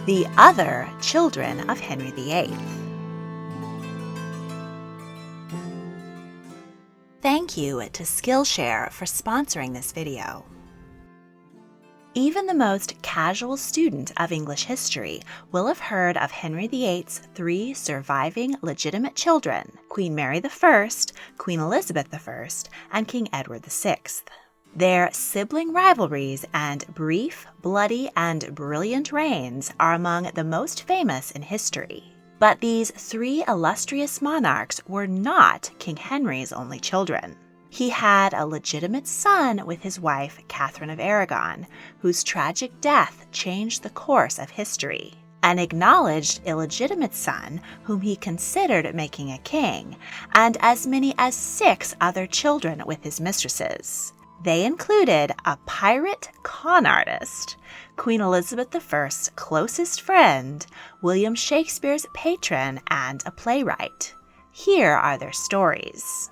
The other children of Henry VIII. Thank you to Skillshare for sponsoring this video. Even the most casual student of English history will have heard of Henry VIII's 3 surviving legitimate children, Queen Mary I, Queen Elizabeth I, and King Edward VI. Their sibling rivalries and brief, bloody, and brilliant reigns are among the most famous in history. But these 3 illustrious monarchs were not King Henry's only children. He had a legitimate son with his wife, Catherine of Aragon, whose tragic death changed the course of history. An acknowledged illegitimate son whom he considered making a king, and as many as 6 other children with his mistresses. They included a pirate con artist, Queen Elizabeth I's closest friend, William Shakespeare's patron, and a playwright. Here are their stories.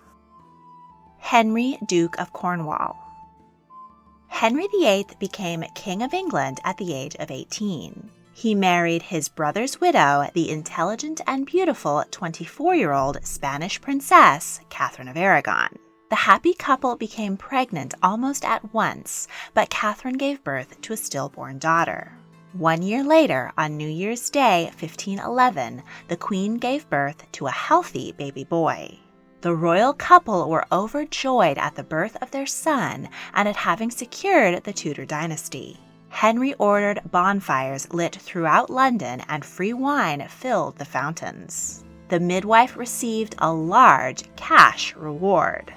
Henry, Duke of Cornwall. Henry VIII became King of England at the age of 18. He married his brother's widow, the intelligent and beautiful 24-year-old Spanish princess, Catherine of Aragon. The happy couple became pregnant almost at once, but Catherine gave birth to a stillborn daughter. 1 year later, on New Year's Day, 1511, the Queen gave birth to a healthy baby boy. The royal couple were overjoyed at the birth of their son and at having secured the Tudor dynasty. Henry ordered bonfires lit throughout London and free wine filled the fountains. The midwife received a large cash reward.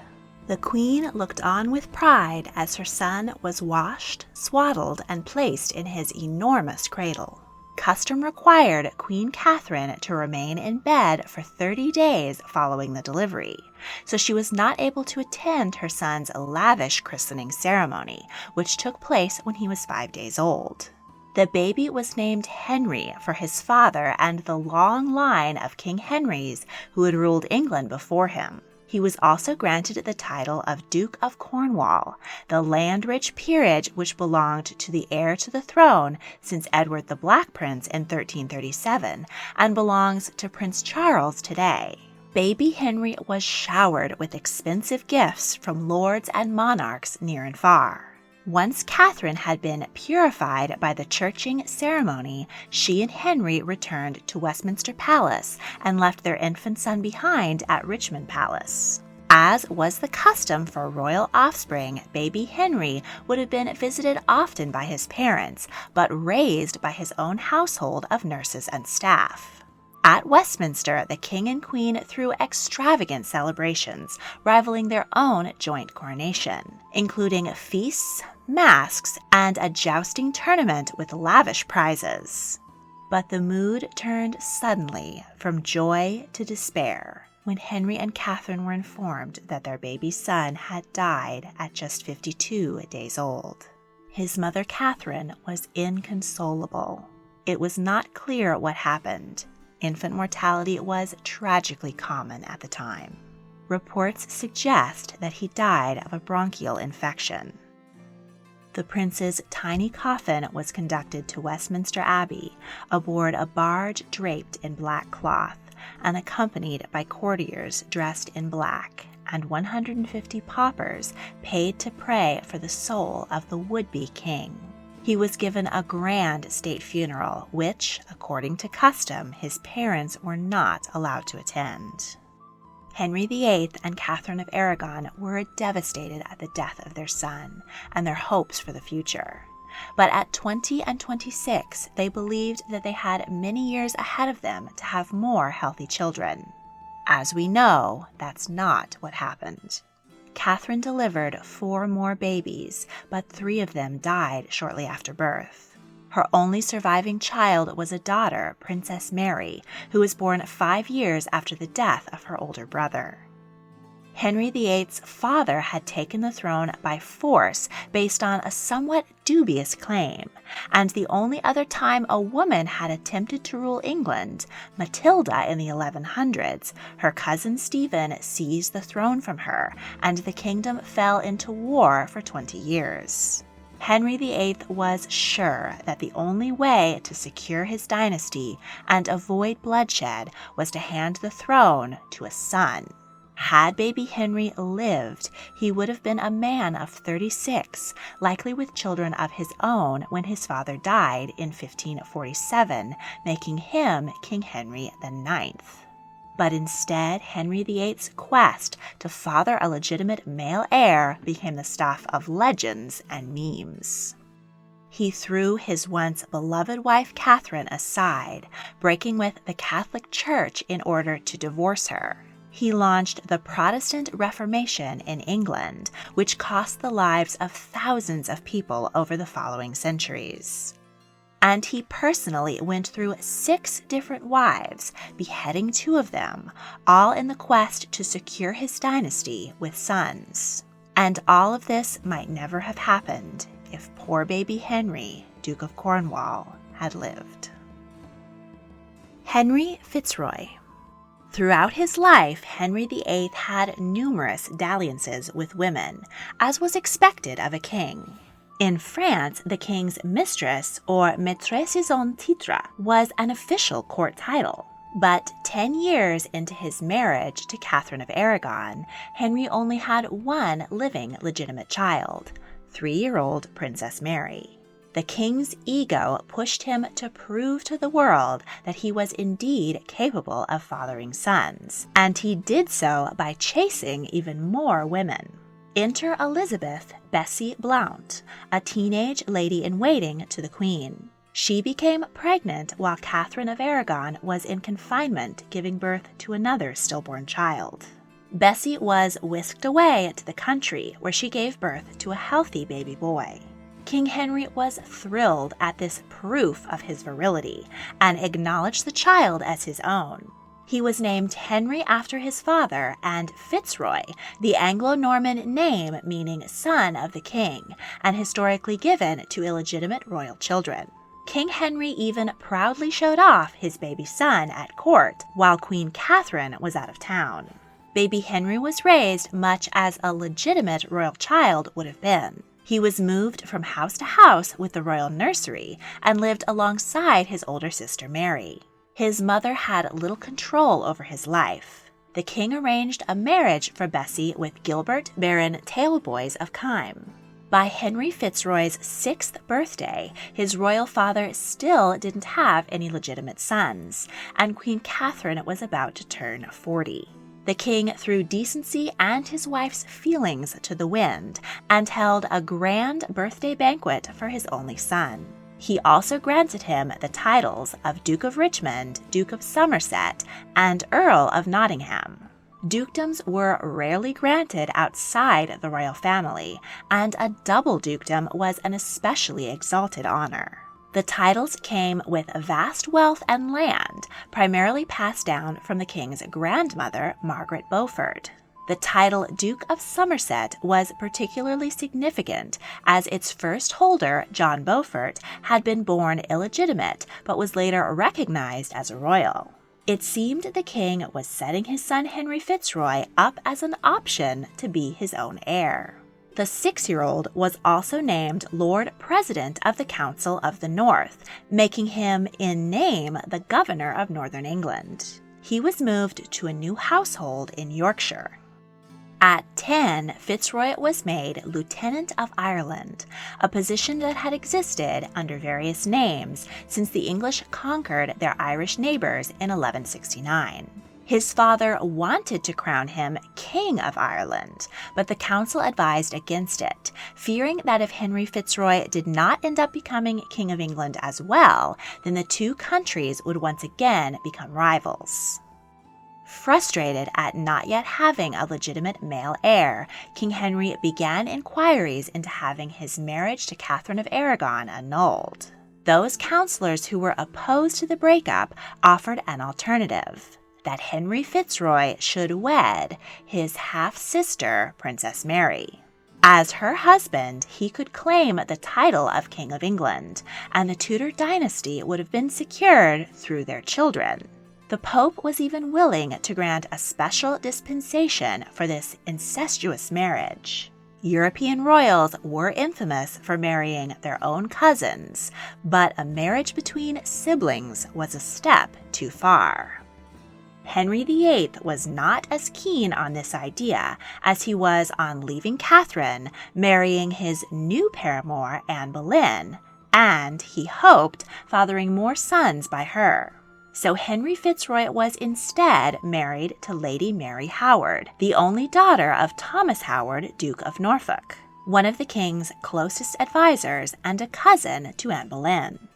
The Queen looked on with pride as her son was washed, swaddled, and placed in his enormous cradle. Custom required Queen Catherine to remain in bed for 30 days following the delivery, so she was not able to attend her son's lavish christening ceremony, which took place when he was 5 days old. The baby was named Henry for his father and the long line of King Henrys who had ruled England before him. He was also granted the title of Duke of Cornwall, the land-rich peerage which belonged to the heir to the throne since Edward the Black Prince in 1337 and belongs to Prince Charles today. Baby Henry was showered with expensive gifts from lords and monarchs near and far. Once Catherine had been purified by the churching ceremony, she and Henry returned to Westminster Palace and left their infant son behind at Richmond Palace. As was the custom for royal offspring, baby Henry would have been visited often by his parents, but raised by his own household of nurses and staff. At Westminster, the King and Queen threw extravagant celebrations, rivaling their own joint coronation, including feasts, masks, and a jousting tournament with lavish prizes. But the mood turned suddenly from joy to despair when Henry and Catherine were informed that their baby son had died at just 52 days old. His mother Catherine was inconsolable. It was not clear what happened. Infant mortality was tragically common at the time. Reports suggest that he died of a bronchial infection. The prince's tiny coffin was conducted to Westminster Abbey aboard a barge draped in black cloth and accompanied by courtiers dressed in black, and 150 paupers paid to pray for the soul of the would-be king. He was given a grand state funeral, which, according to custom, his parents were not allowed to attend. Henry VIII and Catherine of Aragon were devastated at the death of their son and their hopes for the future. But at 20 and 26, they believed that they had many years ahead of them to have more healthy children. As we know, that's not what happened. Catherine delivered 4 more babies, but 3 of them died shortly after birth. Her only surviving child was a daughter, Princess Mary, who was born 5 years after the death of her older brother. Henry VIII's father had taken the throne by force based on a somewhat dubious claim, and the only other time a woman had attempted to rule England, Matilda in the 1100s, her cousin Stephen seized the throne from her, and the kingdom fell into war for 20 years. Henry VIII was sure that the only way to secure his dynasty and avoid bloodshed was to hand the throne to a son. Had baby Henry lived, he would have been a man of 36, likely with children of his own when his father died in 1547, making him King Henry IX. But instead, Henry VIII's quest to father a legitimate male heir became the stuff of legends and memes. He threw his once beloved wife Catherine aside, breaking with the Catholic Church in order to divorce her. He launched the Protestant Reformation in England, which cost the lives of thousands of people over the following centuries. And he personally went through 6 different wives, beheading 2 of them, all in the quest to secure his dynasty with sons. And all of this might never have happened if poor baby Henry, Duke of Cornwall, had lived. Henry Fitzroy. Throughout his life, Henry VIII had numerous dalliances with women, as was expected of a king. In France, the king's mistress, or maîtresse en titre, was an official court title. But 10 years into his marriage to Catherine of Aragon, Henry only had one living legitimate child, 3-year-old Princess Mary. The king's ego pushed him to prove to the world that he was indeed capable of fathering sons, and he did so by chasing even more women. Enter Elizabeth Bessie Blount, a teenage lady-in-waiting to the queen. She became pregnant while Catherine of Aragon was in confinement giving birth to another stillborn child. Bessie was whisked away to the country where she gave birth to a healthy baby boy. King Henry was thrilled at this proof of his virility and acknowledged the child as his own. He was named Henry after his father, and Fitzroy, the Anglo-Norman name meaning son of the king, and historically given to illegitimate royal children. King Henry even proudly showed off his baby son at court while Queen Catherine was out of town. Baby Henry was raised much as a legitimate royal child would have been. He was moved from house to house with the royal nursery and lived alongside his older sister Mary. His mother had little control over his life. The king arranged a marriage for Bessie with Gilbert Baron Tailboys of Kyme. By Henry Fitzroy's 6th birthday, his royal father still didn't have any legitimate sons, and Queen Catherine was about to turn 40. The king threw decency and his wife's feelings to the wind and held a grand birthday banquet for his only son. He also granted him the titles of Duke of Richmond, Duke of Somerset, and Earl of Nottingham. Dukedoms were rarely granted outside the royal family, and a double dukedom was an especially exalted honor. The titles came with vast wealth and land, primarily passed down from the king's grandmother, Margaret Beaufort. The title Duke of Somerset was particularly significant as its first holder, John Beaufort, had been born illegitimate but was later recognized as a royal. It seemed the king was setting his son Henry Fitzroy up as an option to be his own heir. The 6-year-old was also named Lord President of the Council of the North, making him, in name, the governor of Northern England. He was moved to a new household in Yorkshire. At 10, Fitzroy was made Lieutenant of Ireland, a position that had existed under various names since the English conquered their Irish neighbors in 1169. His father wanted to crown him King of Ireland, but the council advised against it, fearing that if Henry Fitzroy did not end up becoming King of England as well, then the two countries would once again become rivals. Frustrated at not yet having a legitimate male heir, King Henry began inquiries into having his marriage to Catherine of Aragon annulled. Those counselors who were opposed to the breakup offered an alternative: that Henry Fitzroy should wed his half-sister, Princess Mary. As her husband, he could claim the title of King of England, and the Tudor dynasty would have been secured through their children. The Pope was even willing to grant a special dispensation for this incestuous marriage. European royals were infamous for marrying their own cousins, but a marriage between siblings was a step too far. Henry VIII was not as keen on this idea as he was on leaving Catherine, marrying his new paramour, Anne Boleyn, and, he hoped, fathering more sons by her. So Henry Fitzroy was instead married to Lady Mary Howard, the only daughter of Thomas Howard, Duke of Norfolk, one of the king's closest advisors and a cousin to Anne Boleyn.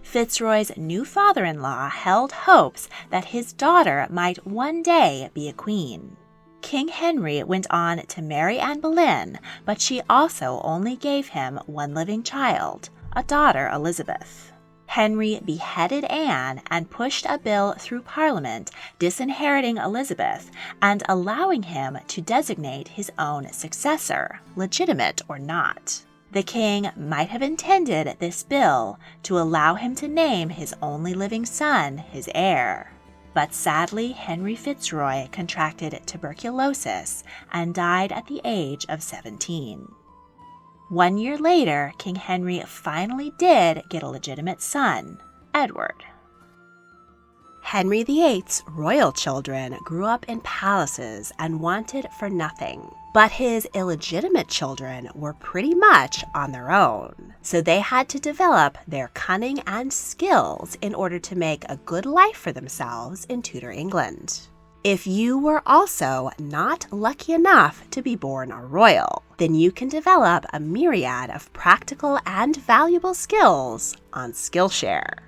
Fitzroy's new father-in-law held hopes that his daughter might one day be a queen. King Henry went on to marry Anne Boleyn, but she also only gave him one living child, a daughter Elizabeth. Henry beheaded Anne and pushed a bill through Parliament disinheriting Elizabeth and allowing him to designate his own successor, legitimate or not. The king might have intended this bill to allow him to name his only living son his heir. But sadly, Henry Fitzroy contracted tuberculosis and died at the age of 17. 1 year later, King Henry finally did get a legitimate son, Edward. Henry VIII's royal children grew up in palaces and wanted for nothing, but his illegitimate children were pretty much on their own, so they had to develop their cunning and skills in order to make a good life for themselves in Tudor England. If you were also not lucky enough to be born a royal, then you can develop a myriad of practical and valuable skills on Skillshare.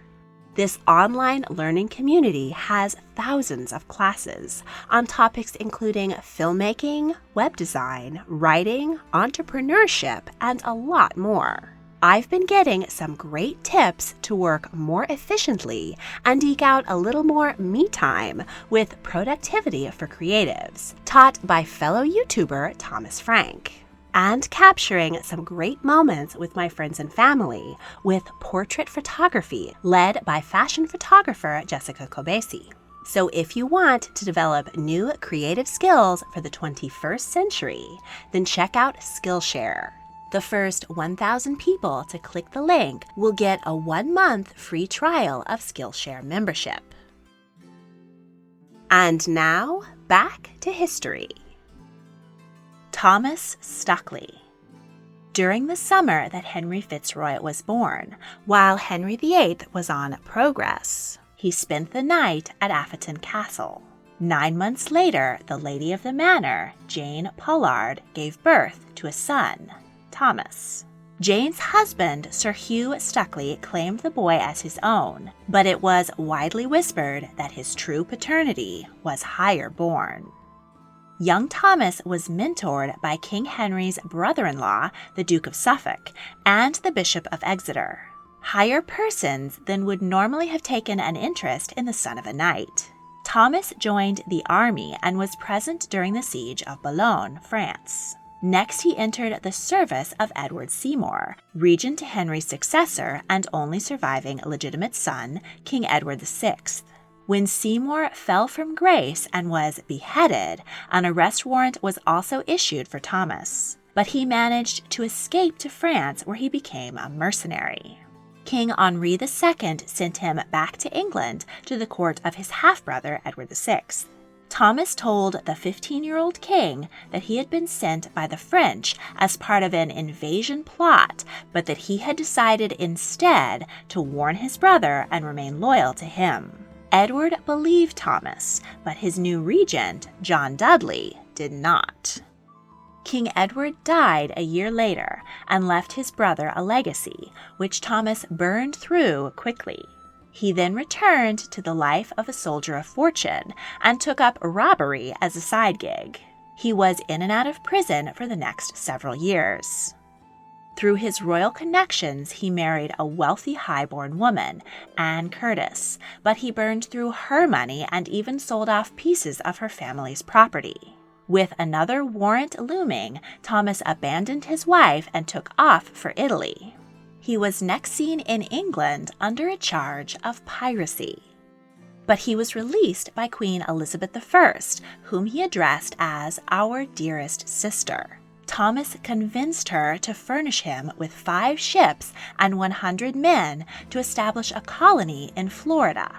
This online learning community has thousands of classes on topics including filmmaking, web design, writing, entrepreneurship, and a lot more. I've been getting some great tips to work more efficiently and eke out a little more me time with productivity for creatives, taught by fellow YouTuber Thomas Frank, and capturing some great moments with my friends and family with portrait photography led by fashion photographer Jessica Kobesi. So if you want to develop new creative skills for the 21st century, then check out Skillshare. The first 1,000 people to click the link will get a 1-month free trial of Skillshare membership. And now, back to history. Thomas Stukley. During the summer that Henry Fitzroy was born, while Henry VIII was on progress, he spent the night at Atherton Castle. 9 months later, the lady of the manor, Jane Pollard, gave birth to a son, Thomas. Jane's husband, Sir Hugh Stukley, claimed the boy as his own, but it was widely whispered that his true paternity was higher born. Young Thomas was mentored by King Henry's brother-in-law, the Duke of Suffolk, and the Bishop of Exeter, higher persons than would normally have taken an interest in the son of a knight. Thomas joined the army and was present during the siege of Boulogne, France. Next, he entered the service of Edward Seymour, regent to Henry's successor and only surviving legitimate son, King Edward VI. When Seymour fell from grace and was beheaded, an arrest warrant was also issued for Thomas, but he managed to escape to France where he became a mercenary. King Henry II sent him back to England to the court of his half-brother Edward VI. Thomas told the 15-year-old king that he had been sent by the French as part of an invasion plot, but that he had decided instead to warn his brother and remain loyal to him. Edward believed Thomas, but his new regent, John Dudley, did not. King Edward died a year later and left his brother a legacy, which Thomas burned through quickly. He then returned to the life of a soldier of fortune and took up robbery as a side gig. He was in and out of prison for the next several years. Through his royal connections, he married a wealthy highborn woman, Anne Curtis, but he burned through her money and even sold off pieces of her family's property. With another warrant looming, Thomas abandoned his wife and took off for Italy. He was next seen in England under a charge of piracy. But he was released by Queen Elizabeth I, whom he addressed as our dearest sister. Thomas convinced her to furnish him with 5 ships and 100 men to establish a colony in Florida.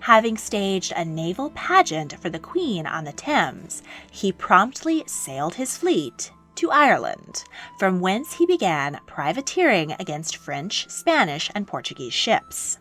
Having staged a naval pageant for the Queen on the Thames, he promptly sailed his fleet to Ireland, from whence he began privateering against French, Spanish, and Portuguese ships.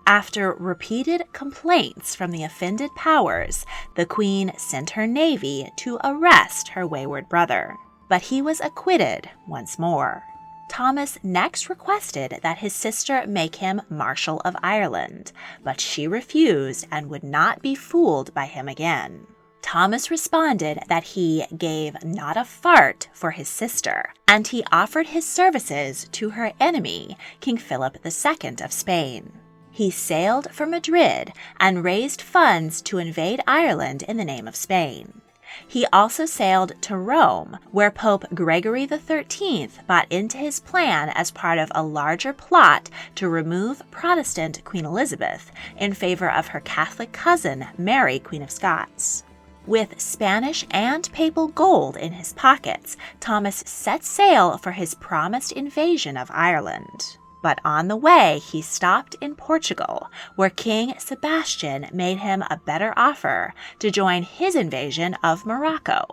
After repeated complaints from the offended powers, the Queen sent her navy to arrest her wayward brother, but he was acquitted once more. Thomas next requested that his sister make him Marshal of Ireland, but she refused and would not be fooled by him again. Thomas responded that he gave not a fart for his sister, and he offered his services to her enemy, King Philip II of Spain. He sailed for Madrid and raised funds to invade Ireland in the name of Spain. He also sailed to Rome, where Pope Gregory XIII bought into his plan as part of a larger plot to remove Protestant Queen Elizabeth in favor of her Catholic cousin, Mary, Queen of Scots. With Spanish and papal gold in his pockets, Thomas set sail for his promised invasion of Ireland. But on the way, he stopped in Portugal, where King Sebastian made him a better offer to join his invasion of Morocco.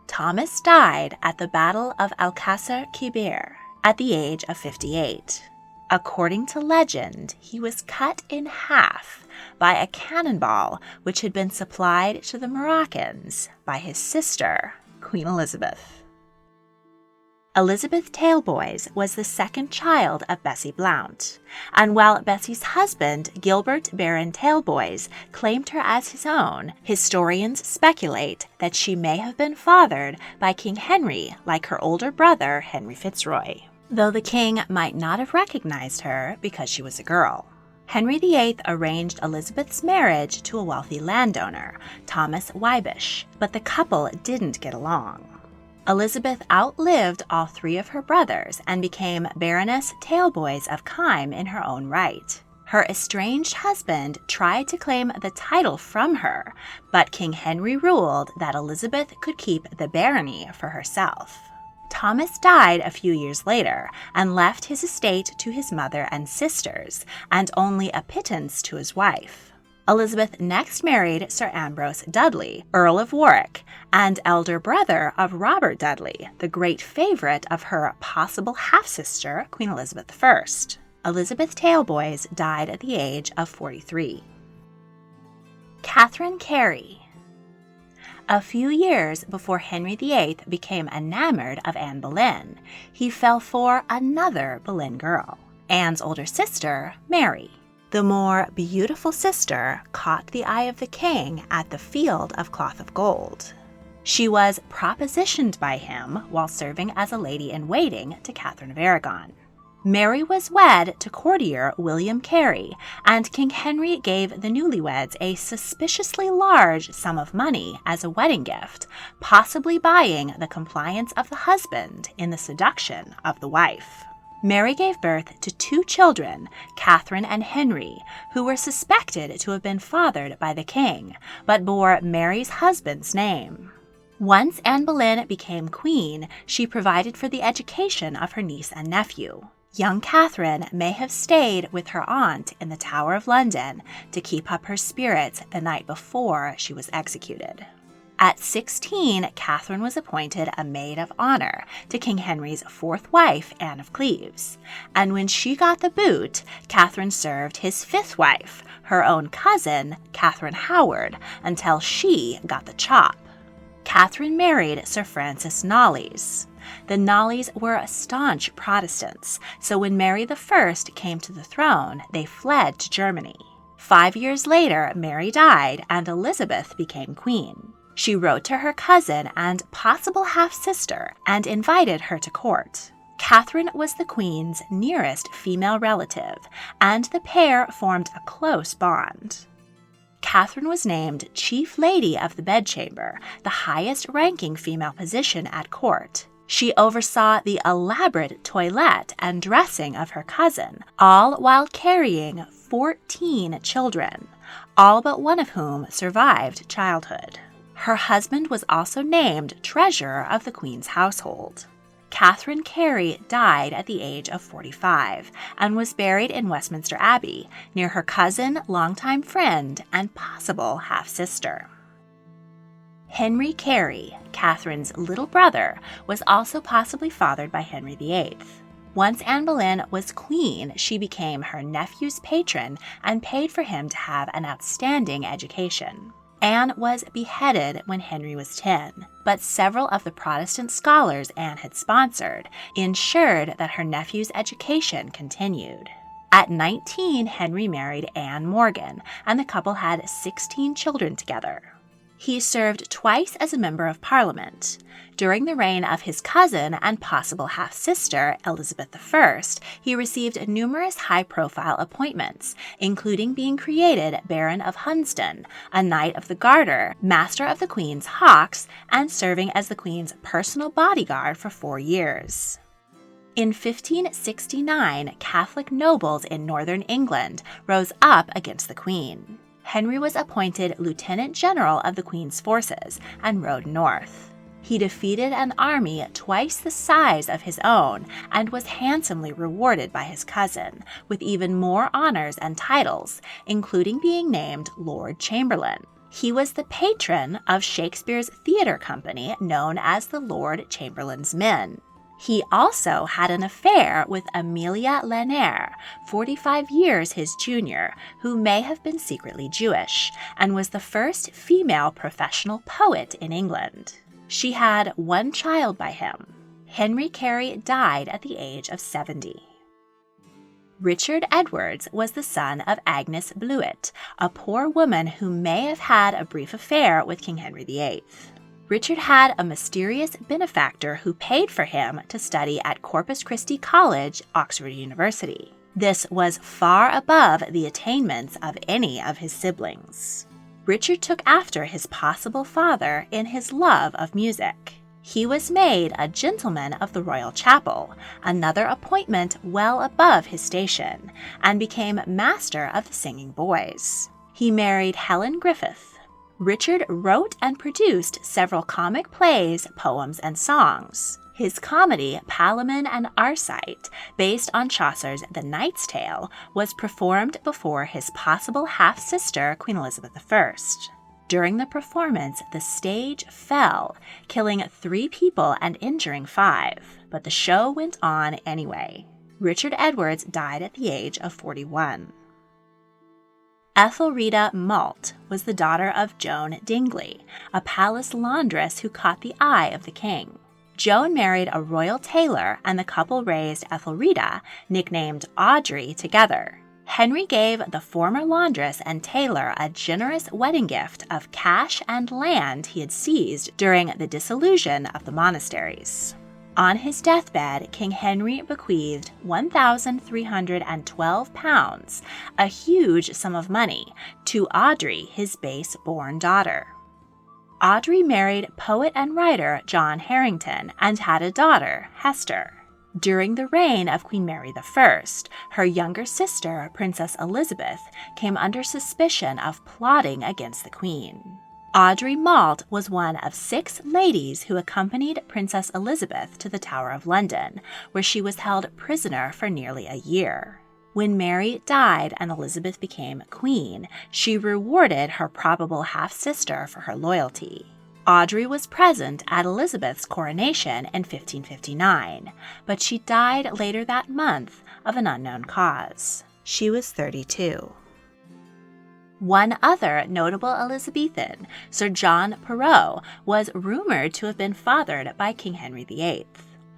Thomas died at the Battle of Alcácer Quibir at the age of 58. According to legend, he was cut in half by a cannonball which had been supplied to the Moroccans by his sister, Queen Elizabeth. Elizabeth Tailboys was the second child of Bessie Blount, and while Bessie's husband, Gilbert Baron Tailboys, claimed her as his own, historians speculate that she may have been fathered by King Henry, like her older brother, Henry Fitzroy, though the king might not have recognized her because she was a girl. Henry VIII arranged Elizabeth's marriage to a wealthy landowner, Thomas Wybish, but the couple didn't get along. Elizabeth outlived all 3 of her brothers and became Baroness Tailboys of Kyme in her own right. Her estranged husband tried to claim the title from her, but King Henry ruled that Elizabeth could keep the barony for herself. Thomas died a few years later and left his estate to his mother and sisters, and only a pittance to his wife. Elizabeth next married Sir Ambrose Dudley, Earl of Warwick, and elder brother of Robert Dudley, the great favorite of her possible half-sister, Queen Elizabeth I. Elizabeth Tailboys died at the age of 43. Catherine Carey. A few years before Henry VIII became enamored of Anne Boleyn, he fell for another Boleyn girl, Anne's older sister, Mary. The more beautiful sister caught the eye of the king at the Field of Cloth of Gold. She was propositioned by him while serving as a lady-in-waiting to Catherine of Aragon. Mary was wed to courtier William Carey, and King Henry gave the newlyweds a suspiciously large sum of money as a wedding gift, possibly buying the compliance of the husband in the seduction of the wife. Mary gave birth to 2 children, Catherine and Henry, who were suspected to have been fathered by the king, but bore Mary's husband's name. Once Anne Boleyn became queen, she provided for the education of her niece and nephew. Young Catherine may have stayed with her aunt in the Tower of London to keep up her spirits the night before she was executed. At 16, Catherine was appointed a maid of honor to King Henry's 4th wife, Anne of Cleves, and when she got the boot, Catherine served his 5th wife, her own cousin, Catherine Howard, until she got the chop. Catherine married Sir Francis Knollys. The Knolleys were staunch Protestants, so when Mary I came to the throne, they fled to Germany. 5 years later, Mary died and Elizabeth became queen. She wrote to her cousin and possible half-sister and invited her to court. Catherine was the queen's nearest female relative, and the pair formed a close bond. Catherine was named Chief Lady of the Bedchamber, the highest-ranking female position at court. She oversaw the elaborate toilette and dressing of her cousin, all while carrying 14 children, all but one of whom survived childhood. Her husband was also named treasurer of the Queen's household. Catherine Carey died at the age of 45 and was buried in Westminster Abbey near her cousin, longtime friend, and possible half-sister. Henry Carey, Catherine's little brother, was also possibly fathered by Henry VIII. Once Anne Boleyn was queen, she became her nephew's patron and paid for him to have an outstanding education. Anne was beheaded when Henry was 10, but several of the Protestant scholars Anne had sponsored ensured that her nephew's education continued. At 19, Henry married Anne Morgan, and the couple had 16 children together. He served twice as a member of Parliament. During the reign of his cousin and possible half-sister, Elizabeth I, he received numerous high-profile appointments, including being created Baron of Hunsdon, a Knight of the Garter, Master of the Queen's Hawks, and serving as the Queen's personal bodyguard for 4 years. In 1569, Catholic nobles in northern England rose up against the Queen. Henry was appointed Lieutenant General of the Queen's forces and rode north. He defeated an army twice the size of his own and was handsomely rewarded by his cousin, with even more honors and titles, including being named Lord Chamberlain. He was the patron of Shakespeare's theater company known as the Lord Chamberlain's Men. He also had an affair with Amelia Lanier, 45 years his junior, who may have been secretly Jewish, and was the first female professional poet in England. She had 1 child by him. Henry Carey died at the age of 70. Richard Edwards was the son of Agnes Blewett, a poor woman who may have had a brief affair with King Henry VIII. Richard had a mysterious benefactor who paid for him to study at Corpus Christi College, Oxford University. This was far above the attainments of any of his siblings. Richard took after his possible father in his love of music. He was made a gentleman of the Royal Chapel, another appointment well above his station, and became master of the singing boys. He married Helen Griffith. Richard wrote and produced several comic plays, poems, and songs. His comedy, Palamon and Arcite, based on Chaucer's The Knight's Tale, was performed before his possible half-sister, Queen Elizabeth I. During the performance, the stage fell, killing 3 people and injuring 5, but the show went on anyway. Richard Edwards died at the age of 41. Ethelreda Malt was the daughter of Joan Dingley, a palace laundress who caught the eye of the king. Joan married a royal tailor, and the couple raised Ethelreda, nicknamed Audrey, together. Henry gave the former laundress and tailor a generous wedding gift of cash and land he had seized during the dissolution of the monasteries. On his deathbed, King Henry bequeathed £1,312, a huge sum of money, to Audrey, his base-born daughter. Audrey married poet and writer John Harrington and had a daughter, Hester. During the reign of Queen Mary I, her younger sister, Princess Elizabeth, came under suspicion of plotting against the Queen. Audrey Malt was one of 6 ladies who accompanied Princess Elizabeth to the Tower of London, where she was held prisoner for nearly a year. When Mary died and Elizabeth became queen, she rewarded her probable half-sister for her loyalty. Audrey was present at Elizabeth's coronation in 1559, but she died later that month of an unknown cause. She was 32. One other notable Elizabethan, Sir John Perrot, was rumored to have been fathered by King Henry VIII.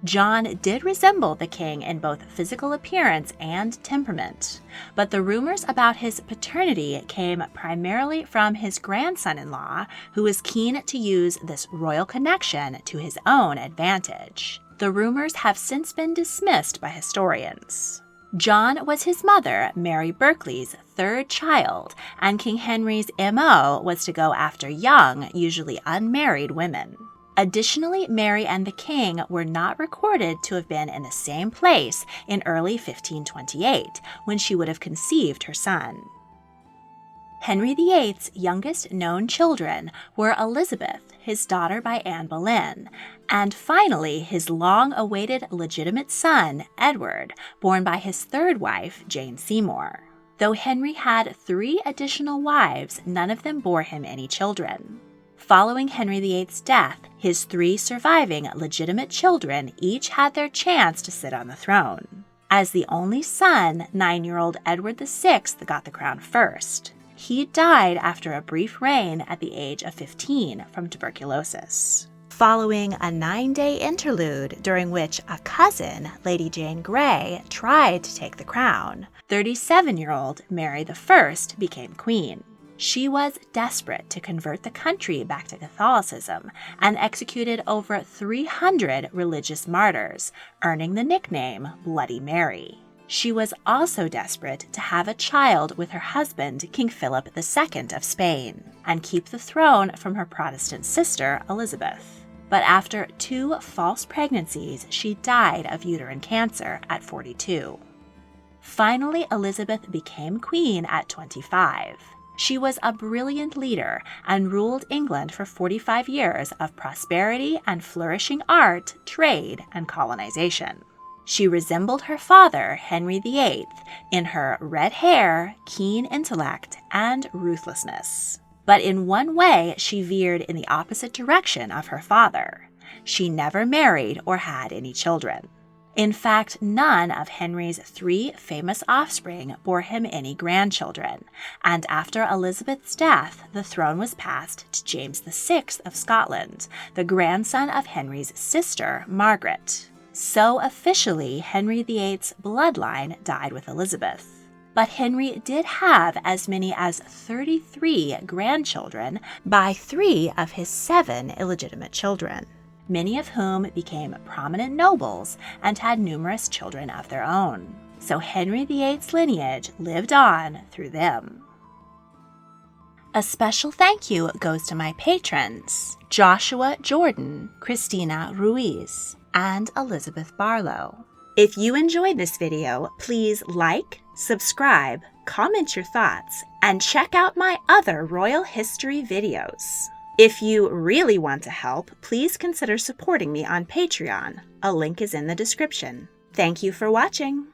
John did resemble the king in both physical appearance and temperament, but the rumors about his paternity came primarily from his grandson-in-law, who was keen to use this royal connection to his own advantage. The rumors have since been dismissed by historians. John was his mother, Mary Berkeley's 3rd child, and King Henry's MO was to go after young, usually unmarried women. Additionally, Mary and the king were not recorded to have been in the same place in early 1528, when she would have conceived her son. Henry VIII's youngest known children were Elizabeth, his daughter by Anne Boleyn, and finally his long-awaited legitimate son, Edward, born by his third wife, Jane Seymour. Though Henry had 3 additional wives, none of them bore him any children. Following Henry VIII's death, his 3 surviving legitimate children each had their chance to sit on the throne. As the only son, 9-year-old Edward VI got the crown first. He died after a brief reign at the age of 15 from tuberculosis. Following a 9-day interlude during which a cousin, Lady Jane Grey, tried to take the crown, 37-year-old Mary I became queen. She was desperate to convert the country back to Catholicism and executed over 300 religious martyrs, earning the nickname Bloody Mary. She was also desperate to have a child with her husband, King Philip II of Spain, and keep the throne from her Protestant sister, Elizabeth. But after 2 false pregnancies, she died of uterine cancer at 42. Finally, Elizabeth became queen at 25. She was a brilliant leader and ruled England for 45 years of prosperity and flourishing art, trade, and colonization. She resembled her father, Henry VIII, in her red hair, keen intellect, and ruthlessness. But in one way, she veered in the opposite direction of her father. She never married or had any children. In fact, none of Henry's 3 famous offspring bore him any grandchildren, and after Elizabeth's death, the throne was passed to James VI of Scotland, the grandson of Henry's sister, Margaret. So officially, Henry VIII's bloodline died with Elizabeth. But Henry did have as many as 33 grandchildren by 3 of his 7 illegitimate children, many of whom became prominent nobles and had numerous children of their own. So Henry VIII's lineage lived on through them. A special thank you goes to my patrons, Joshua Jordan, Christina Ruiz, and Elizabeth Barlow. If you enjoyed this video, please like, subscribe, comment your thoughts, and check out my other royal history videos. If you really want to help, please consider supporting me on Patreon. A link is in the description. Thank you for watching.